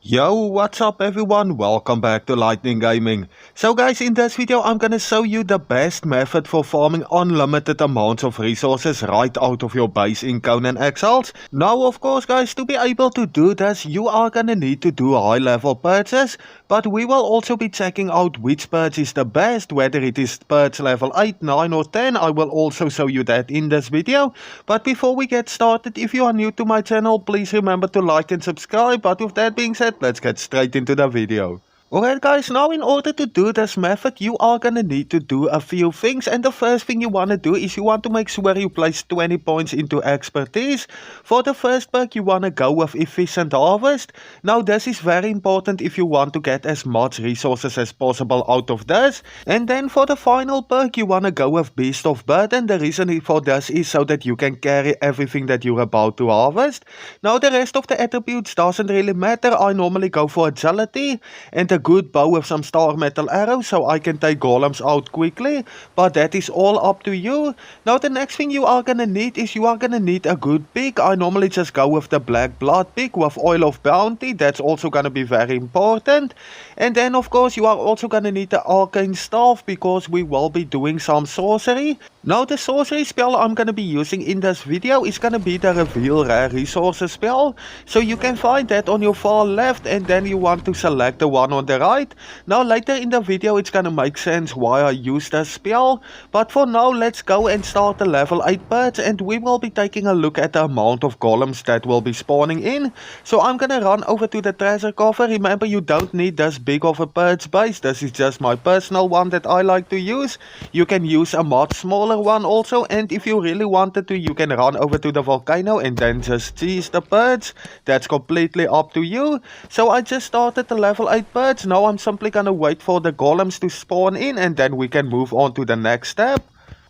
Yo, what's up everyone? Welcome back to Lightning Gaming. So guys, in this video I'm gonna show you the best method for farming unlimited amounts of resources right out of your base in Conan Exiles. Now of course guys, to be able to do this you are gonna need to do high level purges, but we will also be checking out which purge is the best, whether it is purge level 8, 9 or 10. I will also show you that in this video. But before we get started, if you are new to my channel, please remember to like and subscribe. But with that being said, let's get straight into the video. Alright guys, now in order to do this method, you are gonna need to do a few things, and the first thing you wanna do is you want to make sure you place 20 points into expertise. For the first perk you wanna go with efficient harvest. Now this is very important if you want to get as much resources as possible out of this. And then for the final perk you wanna go with beast of burden. The reason for this is so that you can carry everything that you're about to harvest. Now the rest of the attributes doesn't really matter. I normally go for agility and a good bow with some star metal arrows so I can take golems out quickly, but that is all up to you. Now the next thing you are gonna need is you are gonna need a good pick. I normally just go with the black blood pick with oil of bounty. That's also gonna be very important. And then of course you are also gonna need the arcane staff because we will be doing some sorcery. Now the sorcery spell I'm gonna be using in this video is gonna be the reveal rare resources spell. So you can find that on your far left, and then you want to select the one on the right. Now later in the video it's gonna make sense why I use this spell, but for now let's go and start the level 8 purge, and we will be taking a look at the amount of golems that will be spawning in. So I'm gonna run over to the treasure cover. Remember, you don't need this big of a purge base. This is just my personal one that I like to use. You can use a much smaller one also, and if you really wanted to you can run over to the volcano and then just cheese the purge. That's completely up to you. So I just started the level 8 purge. Now I'm simply gonna wait for the golems to spawn in, and then we can move on to the next step.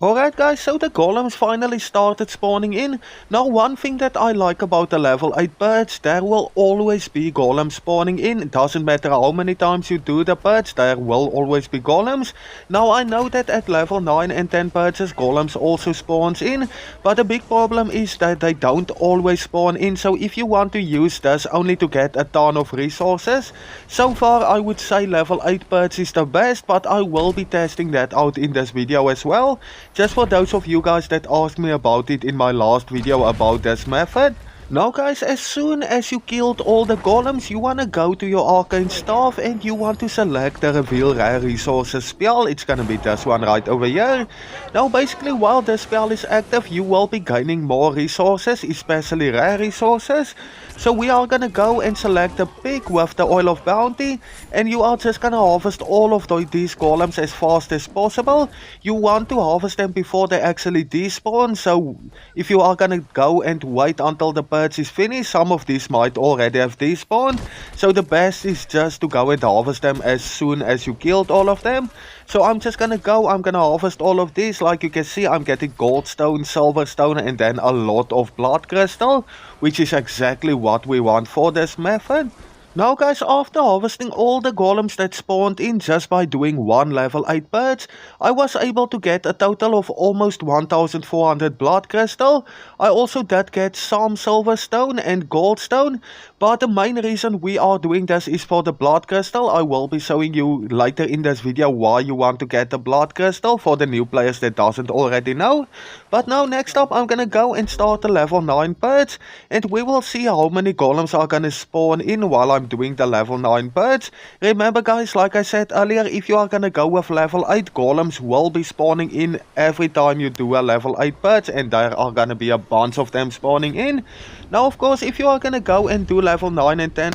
Alright guys, so the golems finally started spawning in. Now one thing that I like about the level 8 purge, there will always be golems spawning in. It doesn't matter how many times you do the purge, there will always be golems. Now I know that at level 9 and 10 purges golems also spawns in, but the big problem is that they don't always spawn in. So if you want to use this only to get a ton of resources, so far I would say level 8 purge is the best, but I will be testing that out in this video as well. Just for those of you guys that asked me about it in my last video about this method. Now guys, as soon as you killed all the golems, you wanna go to your arcane staff and you want to select the reveal rare resources spell. It's gonna be this one right over here. Now basically while the spell is active you will be gaining more resources, especially rare resources. So we are gonna go and select the pick with the oil of bounty, and you are just gonna harvest all of these golems as fast as possible. You want to harvest them before they actually despawn, so if you are gonna go and wait until the purge is finished, some of these might already have despawned. So the best is just to go and harvest them as soon as you killed all of them. So I'm just gonna go, I'm gonna harvest all of these. Like you can see, I'm getting goldstone, silverstone and then a lot of blood crystal, which is exactly what we want for this method. Now guys, after harvesting all the golems that spawned in just by doing one level 8 purge, I was able to get a total of almost 1400 blood crystal. I also did get some silverstone and goldstone, but the main reason we are doing this is for the blood crystal. I will be showing you later in this video why you want to get the blood crystal for the new players that doesn't already know. But now next up I'm gonna go and start the level 9 purge, and we will see how many golems are gonna spawn in while I'm doing the level 9 purge. Remember guys, like I said earlier, if you are gonna go with level 8, golems will be spawning in every time you do a level 8 purge, and there are gonna be a bunch of them spawning in. Now of course, if you are gonna go and do level 9 and 10,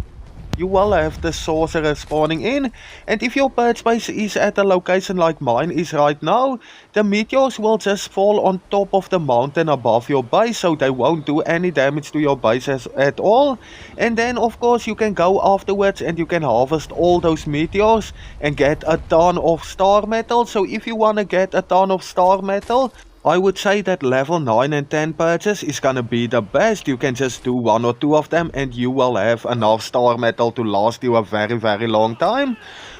you will have the sorcerer spawning in, and if your purge base is at a location like mine is right now, the meteors will just fall on top of the mountain above your base, so they won't do any damage to your base at all. And then of course you can go afterwards and you can harvest all those meteors and get a ton of star metal. So if you want to get a ton of star metal, I would say that level 9 and 10 purges is gonna be the best. You can just do one or two of them and you will have enough star metal to last you a very long time.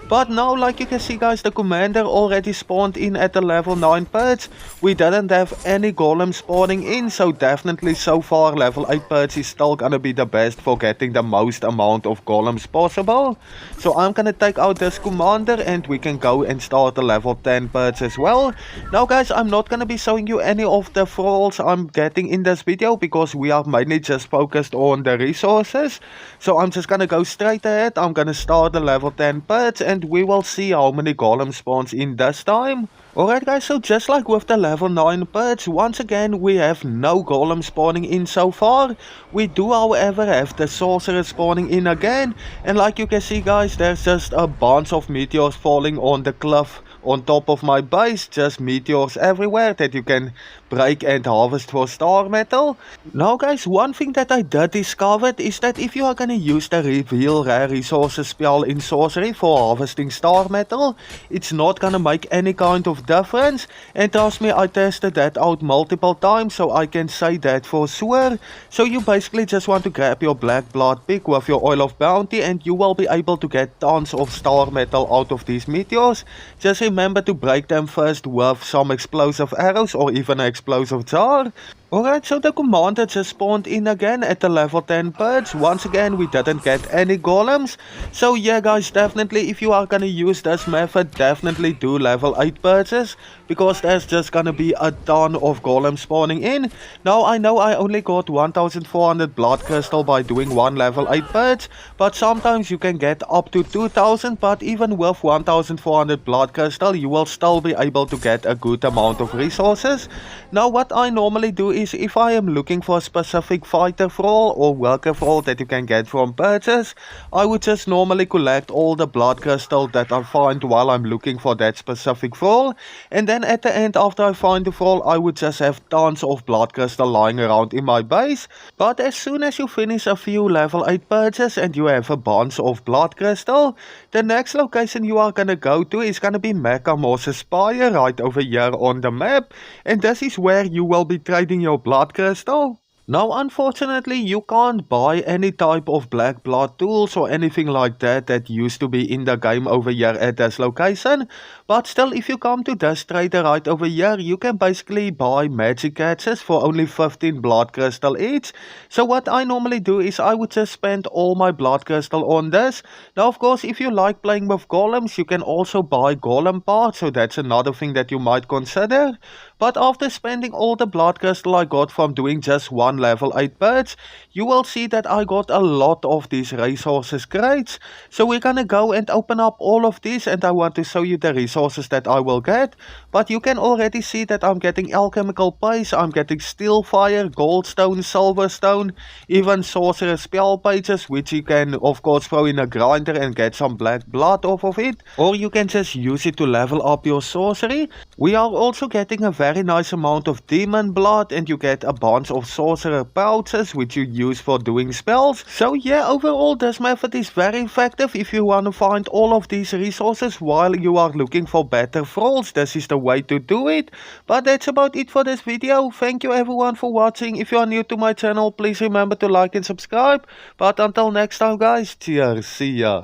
But now, like you can see guys, the commander already spawned in at the level 9 purge. We didn't have any golems spawning in, so definitely so far level 8 purge is still gonna be the best for getting the most amount of golems possible. So I'm gonna take out this commander and we can go and start the level 10 purge as well. Now guys, I'm not gonna be showing you any of the thralls I'm getting in this video because we are mainly just focused on the resources. So I'm just gonna go straight ahead. I'm gonna start the level 10 purge and we will see how many golem spawns in this time. Alright guys, so just like with the level 9 purge, once again we have no golem spawning in so far. We do however have the sorcerer spawning in again, and like you can see guys, there's just a bunch of meteors falling on the cliff on top of my base, just meteors everywhere that you can break and harvest for star metal. Now guys, one thing that I did discover is that if you are gonna use the reveal rare resources spell in sorcery for harvesting star metal, it's not gonna make any kind of difference, and trust me, I tested that out multiple times, so I can say that for sure. So you basically just want to grab your black blood pick with your oil of bounty and you will be able to get tons of star metal out of these meteors. Just remember to break them first with some explosive arrows or even an explosive jar. Alright, so the commander just spawned in again at the level 10 purge. Once again, we didn't get any golems. So yeah guys, definitely if you are gonna use this method, definitely do level 8 purges, because there's just gonna be a ton of golems spawning in. Now I know I only got 1400 blood crystal by doing one level 8 purge, but sometimes you can get up to 2000, but even with 1400 blood crystal, you will still be able to get a good amount of resources. Now what I normally do is if I am looking for a specific fighter thrall or worker thrall that you can get from purges, I would just normally collect all the blood crystal that I find while I'm looking for that specific thrall, and then at the end after I find the thrall, I would just have tons of blood crystal lying around in my base. But as soon as you finish a few level 8 purges and you have a bunch of blood crystal, the next location you are gonna go to is gonna be Mechamoss's Spire right over here on the map, and this is where you will be trading your blood crystal. Now unfortunately you can't buy any type of black blood tools or anything like that used to be in the game over here at this location, but still if you come to this trader right over here, you can basically buy magic catches for only 15 blood crystal each. So what I normally do is I would just spend all my blood crystal on this. Now of course if you like playing with golems, you can also buy golem parts, so that's another thing that you might consider. But after spending all the blood crystal I got from doing just one level 8 purge, you will see that I got a lot of these resources crates. So we're gonna go and open up all of these, and I want to show you the resources that I will get. But you can already see that I'm getting alchemical paste, I'm getting steel fire, goldstone, silverstone, even sorcerer spell pages, which you can of course throw in a grinder and get some black blood off of it, or you can just use it to level up your sorcery. We are also getting a very nice amount of demon blood, and you get a bunch of sorcerer pouches which you use for doing spells. So yeah, overall this method is very effective if you want to find all of these resources while you are looking for better thralls. This is the way to do it. But that's about it for this video. Thank you everyone for watching. If you are new to my channel, please remember to like and subscribe. But until next time guys, cheers, see ya.